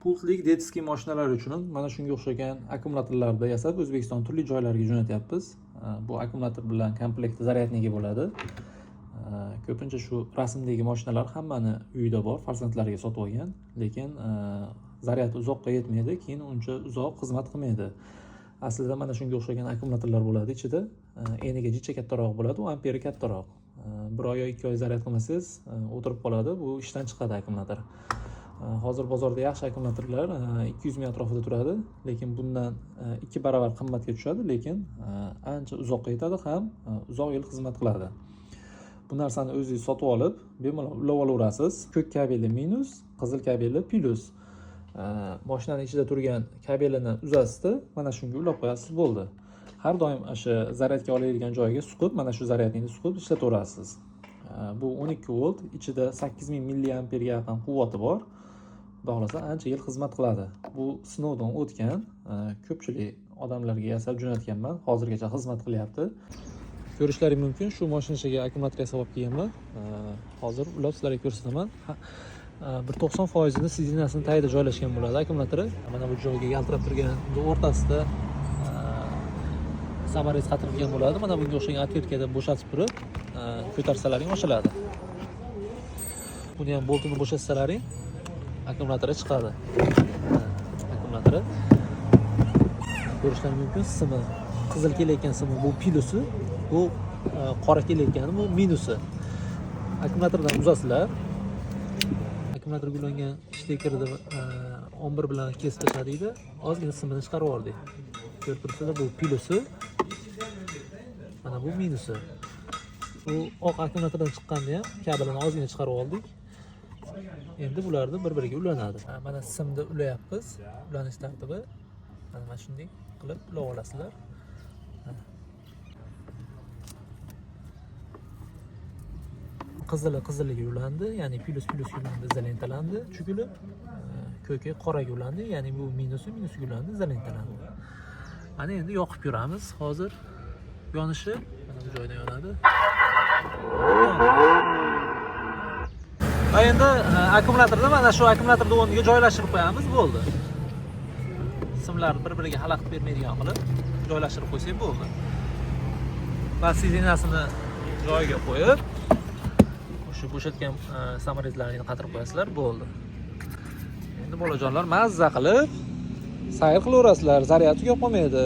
Pultli detskiy mashinalar uchun mana shunga o'xshagan akkumulyatorlarni yasab O'zbekiston turli joylariga jo'natyapmiz. Bu akkumulyator bilan komplektda zaryadniki bo'ladi. Ko'pincha shu rasmdagi mashinalar hammani uyida bor, farzandlariga sotib olgan, lekin zaryad uzoqqa yetmaydi, keyin uncha uzoq xizmat qilmaydi. Aslida mana shunga o'xshagan akkumulyatorlar bo'ladi ichida. Eniga jicha kattaroq bo'ladi, u amperi kattaroq. 1 oy yoki 2 oy zaryad qilmasangiz o'tirib qoladi, bu ishdan chiqadi akkumulyator. Hozir bozorda yaxshi akkumulyatorlar 200 ming atrofida turadi, lekin bundan 2 baravar qimmatga tushadi, lekin ancha uzoqqa yetadi ham uzoq yil xizmat qiladi. Bu narsani o'zingiz sotib olib, bemalol ulab olaverasiz. Ko'k kabeli minus, qizil kabeli plus. Mashinaning ichida turgan kabelini uzasizda, mana shunga ulab qo'yasiz, bo'ldi. Har doim o'sha zaryadga oladigan joyiga suqib, mana shu zaryadnikni suqib ishlataverasiz. Bu 12 volt, ichida 8000 milliamperga yaqin quvvati bor. Xudo xolasa ancha yil xizmat qiladi. Bu sinovdan o'tgan, ko'pchilik odamlarga yasab jo'natganman, hozirgacha xizmat qilyapti. Ko'rishlaring mumkin, shu mashina ichiga akkumulyator yasab olib kelganman. Hozir ulab sizlarga ko'rsataman. Bir 90% sidinasini tagida joylashgan bo'ladi akkumulyatori. Mana bu joyga yaltirab turgan o'rtasida samarez qatirilgan bo'ladi. Mana bunga o'xshagan отверткada bo'shatib turib, ko'tarsalaring ochiladi. Buni ham boltini bo'shatsalaring akkumulyatori chiqadi. Akkumulyatori ko'rishlaring mumkin, simi qizil kelayotgan simi bu plusi, bu qora kelayotgani bu minusi. Akkumulyatordan uzasizlar. Akkumulyatorga ulangan shtekерni 11 bilan kesib tashladik-da, ozgina simini chiqarib yubordik. Ko'rib turibsizlar, bu plusi, mana bu minusi. Bu oq akkumulyatordan chiqqanda ham kabelini ozgina chiqarib oldik. Endi bularni bir-biriga ulanadi. Mana simni ulayapmiz. Ulanish tartibi mana shunday qilib ulab olasizlar. Qiziliga ulandi, ya'ni plus ulandi, izolentalandi, chukilib, ko'ki qoraga ulandi, ya'ni bu minusga ulandi, izolentalandi. Mana endi yoqib ko'ramiz. Hozir yonishi mana bu joyda yonadi. Va endi akkumulyatorni mana shu akkumulyatorning o'rniga joylashtirib qo'yamiz, bo'ldi. Simlarni bir-biriga xalaqit bermaydigan qilib joylashtirib qo'ysak bo'ldi. Va sidinasini joyiga qo'yib, shu bo'shatgan samarezlarini qatirib qo'yasizlar, bo'ldi. Endi bolajonlar mazza qilib sayr qilaverasizlar, zaryad tugab qolmaydi.